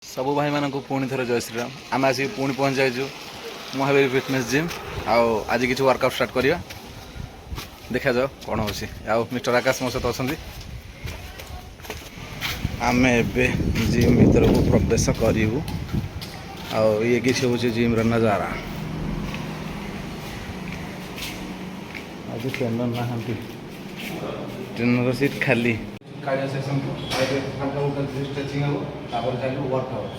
सब भाई मान को पुणी थर जय श्रीराम आम आसिक पुणी पहुँच जाइए महावीर फिटनेस जिम आज किसी वर्कआउट स्टार्ट करवा देखा जाओ कौन हो मिस्टर आकाश मो सहित अच्छा आम एवं जिम भर को प्रवेश करूँ ये किसी हूँ जिम नजारा आज ट्रेनर ना ट्रेनर सीट खाली कार्डियो सेक्शन को हल्का फुल्का स्ट्रेचिंग हम तापर खाली वर्कआउट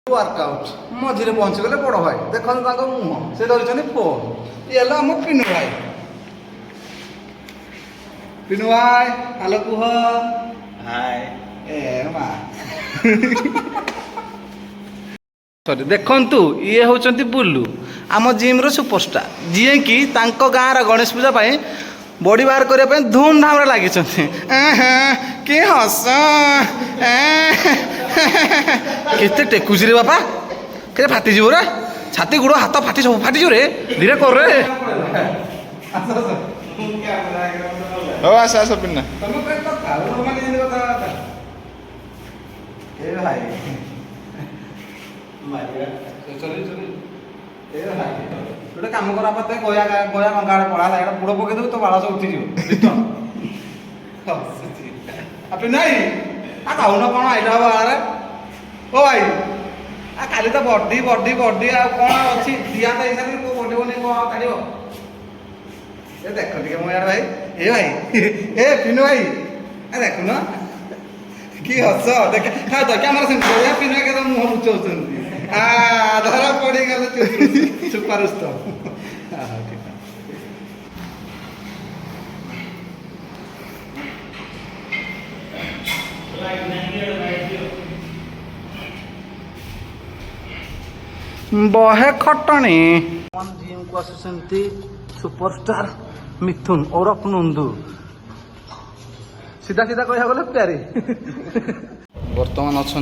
वर्कआउट मझे पहुँची गले बड़ भाई देखते मुह से धरी फोन ये आम पिनू भाई हेलो कुह हाय ए मा सॉरी देखंतु ये होचंती बुल्लू आम जिम रो सुपरस्टार जी कि गाँव गणेश पूजा बॉडी बाहर करने धूमधाम लगी कि हस केते टेकुची रे बापा के फाटी जीव रे छाती गुड़ हाथ फाटी सब फाटी जीव रे धीरे कर रे आस आस पिन्ना गोटे कम कर गया गया कंका पड़ा है बुड़ पकई देव तो बाल सब उठीज नाई कहून कौन आईटा हम बाड़े ओ भाई खाली तो बडी बडी बडी कौन अच्छी दिया तो हिसाब से बडी बनी कौन काढ़ ये देख टे मो यार भाई ए भाई ए पिनू भाई देखुन कि हस देख कैमरा सेमती पिनू के मुह लुचाऊँ धरा पड़ी गले सुपारिश तो बहे खटणी जिम को आसुंती सुपरस्टार मिथुन और नंदू सीधा सीधा कह गले प्यारी बर्तमान अच्छा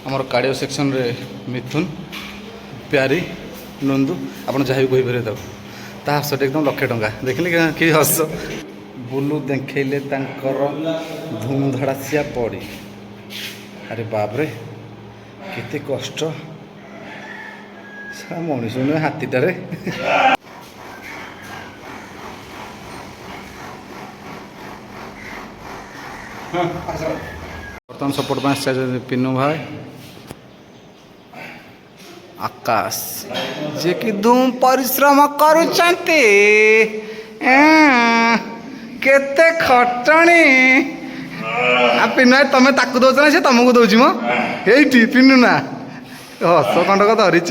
आमर कार्डियो सेक्शन रे मिथुन प्यारी नंदू आप जहाँ भी कहीपर ता हसटे एकदम 1,00,000 टंका देखिले कि हस बुलू देखले धूमधड़ासिया पड़ी अरे बापरे केते कष्ट मनीष नुहे हाथीटारे बर्तमान सपोर्ट में पिनू भाई आकाश जे कि धूम परिश्रम करुचंती केते खटणी पिनू भाई तुम ताकू दौच ना से तुमको दौची मो ये पिनू ना हस कंडक धरीच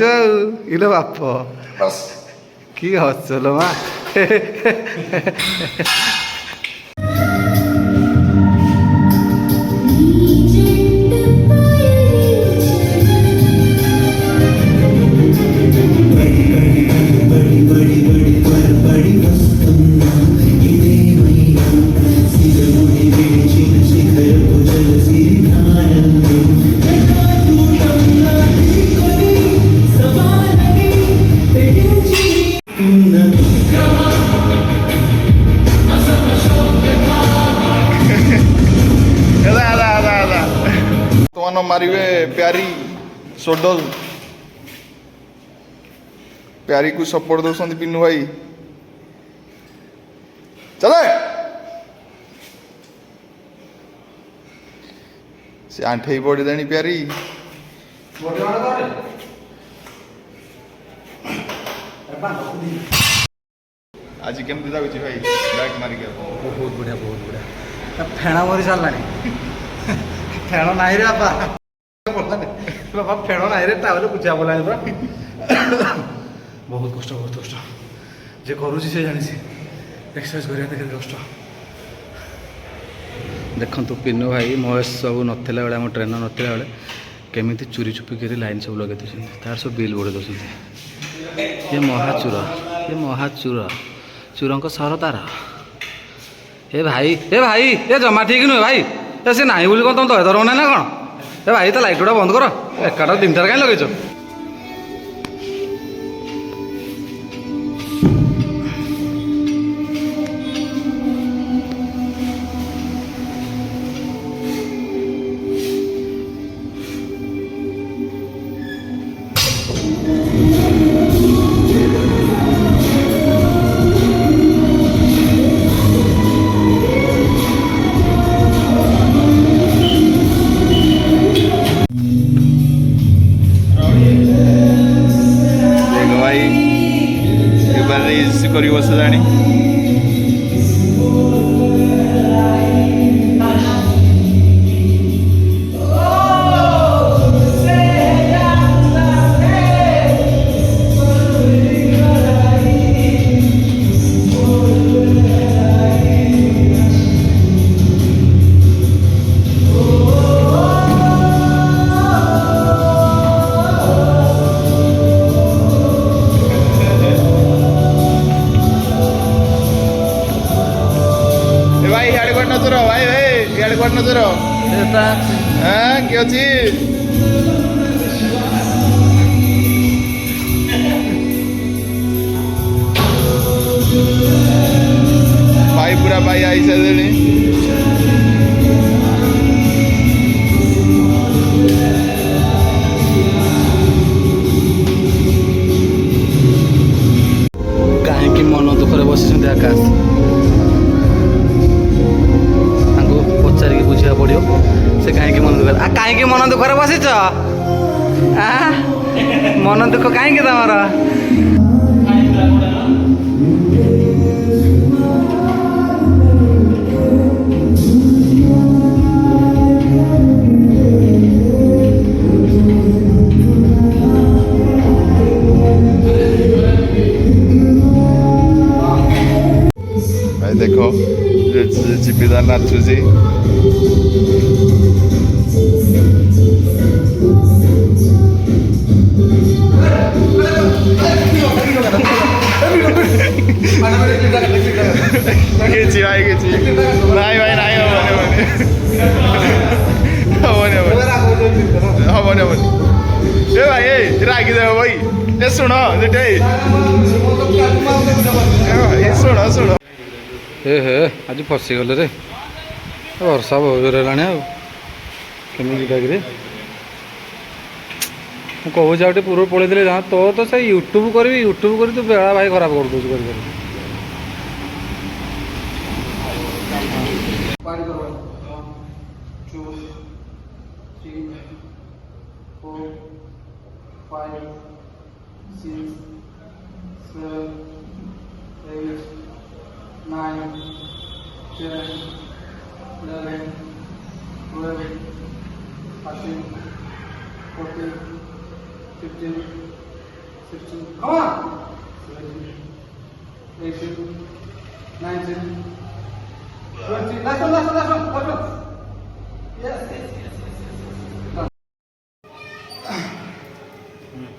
इले बाप कि हसल मा मारिवे प्यारी सोडल प्यारी को सपोर्ट दौरान पिनू भाई चले से आंठे पड़ी देनी प्यारी ଆଜି କେମିତି ଲାଗୁଛି ଭାଇ ବ୍ୟାକ୍ ମାରିକି ବହୁତ ବଢ଼ିଆ ବହୁତ ବଢ଼ିଆ ଫେଣ ମରି ସାରିଲାଣି ଫେଣ ନାହିଁ ରେ ବାପା ବାପା ଫେଣ ନାହିଁ ରେ ତା ବଲେ ବୁଝା ପଡ଼ିଲାଣି ପୁରା ବହୁତ କଷ୍ଟ ଯେ କରୁଛି ସେ ଜାଣିଛି ଏକ୍ସରସାଇଜ କରିବା କେତେ କଷ୍ଟ ଦେଖନ୍ତୁ ପିନୁ ଭାଇ ମହେଶ ସବୁ ନଥିଲା ବେଳେ ଆମ ଟ୍ରେନର ନଥିଲା ବେଳେ କେମିତି ଚୁରି ଚୁପିକିରି ଲାଇନ୍ ସବୁ ଲଗାଇ ଦେଉଛନ୍ତି ତାର ସବୁ ବିଲ୍ ବୋଡ଼େଇ ଦେଉଛନ୍ତି ଏ ମହାଚୁର ଚୁରଙ୍କ ସରଦାର ଏ ଭାଇ ଏ ଜମା ଠିକ୍ ନୁହେଁ ଭାଇ ଏ ସେ ନାହିଁ ବୋଲି କ'ଣ ତମେ ଦୟା ଧରବ ନାହିଁ ନା କ'ଣ ଏ ଭାଇ ତା ଲାଇଟ୍ ଗୁଡ଼ା ବନ୍ଦ କର ଏକାଟା ତିନିଟାରେ କାହିଁ ଲଗେଇଛ କରି ବସିଲାଣି ନଜର କିଏ ଅଛି ଭାଇ ପୁରା ଭାଇ ଆଇ ସାରିଲେଣି କାହିଁକି ମନ ଦୁଃଖରେ ବସିଛନ୍ତି ଆକାଶ ପଚାରିକି ବୁଝିବାକୁ ପଡ଼ିବ ସେ କାହିଁକି ମନ ଦୁଃଖରେ କାହିଁକି ମନ ଦୁଃଖରେ ବସିଛ ମନ ଦୁଃଖ କାହିଁକି ତମର ଭାଇ ଦେଖ ଚିପିଦାର ନାଚୁଛି କିଛି ଭାଇ କିଛି ନାଇଁ ଭାଇ ନାଇଁ ହବନି ଏ ଭାଇ ଏ ରାଗିଦେବ ଭାଇ ଏ ଶୁଣ ସେଟା ଶୁଣ ହେ ଆଜି ଫସିଗଲେ ରେ ବର୍ଷା ବହୁତ ଜୋର ହେଲାଣି ଆଉ କେମିତି ଯିବାକିରେ ମୁଁ କହୁଛି ଆଉ ଟିକେ ପୂର୍ବରୁ ପଳେଇଥିଲେ ଯାହା ତୋର ତ ସେଇ ୟୁଟ୍ୟୁବ୍ କରି ତୁ ବେଳା ଭାଇ ଖରାପ କରିଦେଉଛୁ କରି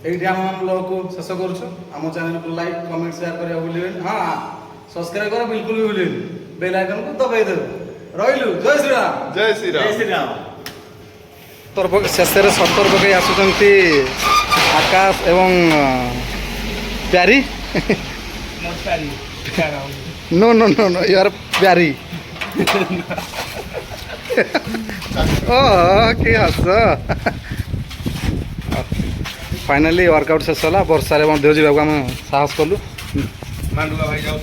এইটি আমি ব্লগକୁ ଶେଷ କରୁଛୁ ଆମ ଚ୍ୟାନେଲକୁ ଲାଇକ୍ କମେଣ୍ଟ ସେୟାର କରିବାକୁ ଭୁଲିବେନି ହଁ ସବସ୍କ୍ରାଇବ କର ବିଲକୁଲ ବି ଭୁଲିବେନି ବେଲ୍ ଆଇକନକୁ ଦବାଇ ଦେବେ ରହିଲୁ ଜୟ ଶ୍ରୀରାମ ତରଫ ଶେଷରେ ସତର ପକାଇ ଆସୁଛନ୍ତି ଆକାଶ ଏବଂ Pyari no no no no you are प्यारी कि हस फाइनाली वर्कआउट शेष है वर्षा जावाक आम साहस कलु मांडुआ भाई जाऊँ